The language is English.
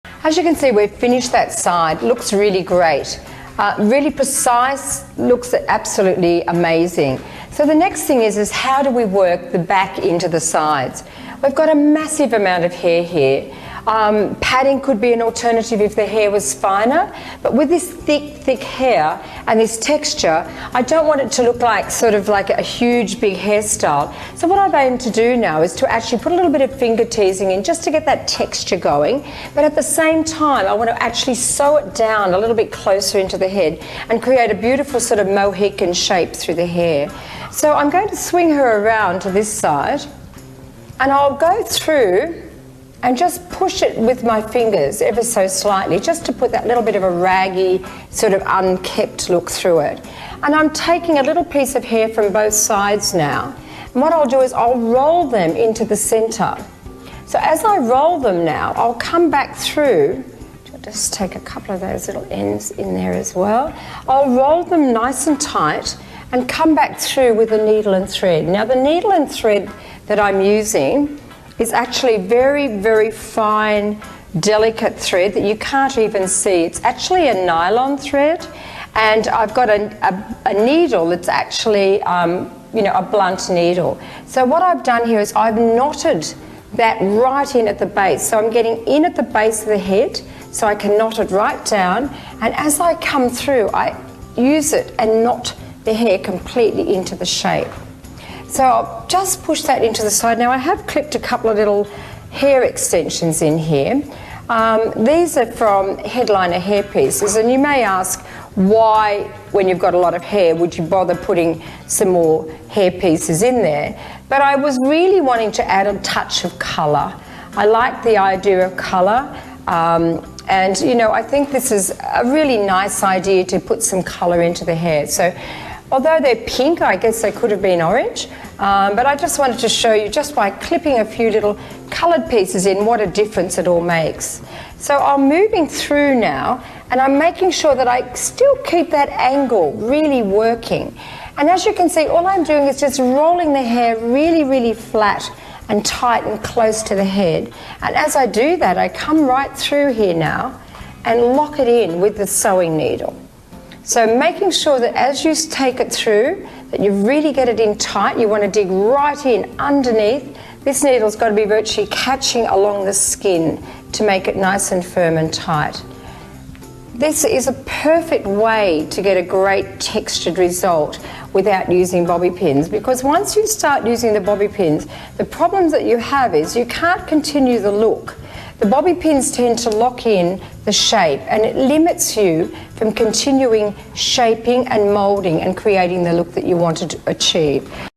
As you can see, we've finished that side. Looks really great. Really precise, looks absolutely amazing. So the next thing is how do we work the back into the sides? We've got a massive amount of hair here. Padding could be an alternative if the hair was finer, but with this thick hair and this texture, I don't want it to look like sort of like a huge big hairstyle. So what I've aimed to do now is to actually put a little bit of finger teasing in just to get that texture going, but at the same time I want to actually sew it down a little bit closer into the head and create a beautiful sort of Mohican shape through the hair. So I'm going to swing her around to this side and I'll go through and just push it with my fingers ever so slightly, just to put that little bit of a raggy, sort of unkept look through it. And I'm taking a little piece of hair from both sides now. And what I'll do is I'll roll them into the center. So as I roll them now, I'll come back through, I'll just take a couple of those little ends in there as well. I'll roll them nice and tight and come back through with a needle and thread. Now the needle and thread that I'm using is actually very fine, delicate thread that you can't even see. It's actually a nylon thread, and I've got a needle that's actually, you know, a blunt needle. So what I've done here is I've knotted that right in at the base. So I'm getting in at the base of the head, so I can knot it right down, and as I come through, I use it and knot the hair completely into the shape. So I'll just push that into the side. Now I have clipped a couple of little hair extensions in here. These are from headliner hair pieces, and you may ask why, when you've got a lot of hair, would you bother putting some more hair pieces in there? But I was really wanting to add a touch of colour. I like the idea of colour, and you know, I think this is a really nice idea to put some colour into the hair. So although they're pink, I guess they could have been orange, but I just wanted to show you, just by clipping a few little coloured pieces in, what a difference it all makes. So I'm moving through now, and I'm making sure that I still keep that angle really working. And as you can see, all I'm doing is just rolling the hair really flat and tight and close to the head. And as I do that, I come right through here now and lock it in with the sewing needle. So making sure that as you take it through, that you really get it in tight. You want to dig right in underneath. This needle's got to be virtually catching along the skin to make it nice and firm and tight. This is a perfect way to get a great textured result without using bobby pins, because once you start using the bobby pins, the problems that you have is you can't continue the look. The bobby pins tend to lock in the shape, and it limits you from continuing shaping and moulding and creating the look that you want to achieve.